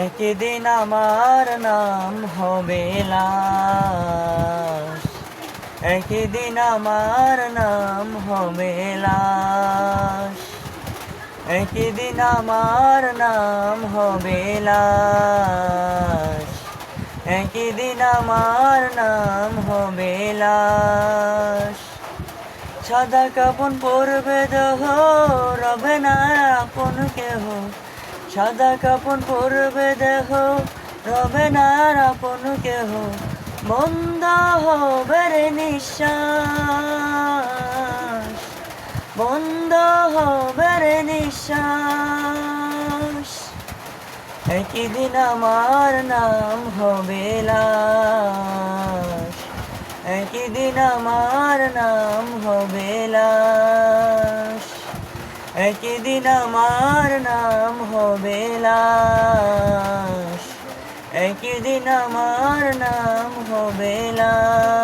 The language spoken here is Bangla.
একদিন আমার নাম হবে লাশ, একদিন আমার নাম হবে লাশ, একদিন আমার নাম হবে লাশ, একদিন আমার নাম হবে লাশ। সাদা কাপন পরবে দেহ, রবে না আপন কেহ। সাদা কাপন পরবে দেহ, রবে না আপন কেহ। বন্ধ হবে রে নিঃশ্বাস, বন্ধ হবে রে নিঃশ্বাস। একদিন আমার নাম হবে লাশ, একদিন আমার নাম হবে লাশ, একদিন আমার নাম হবে লাশ, একদিন আমার নাম হবে লাশ।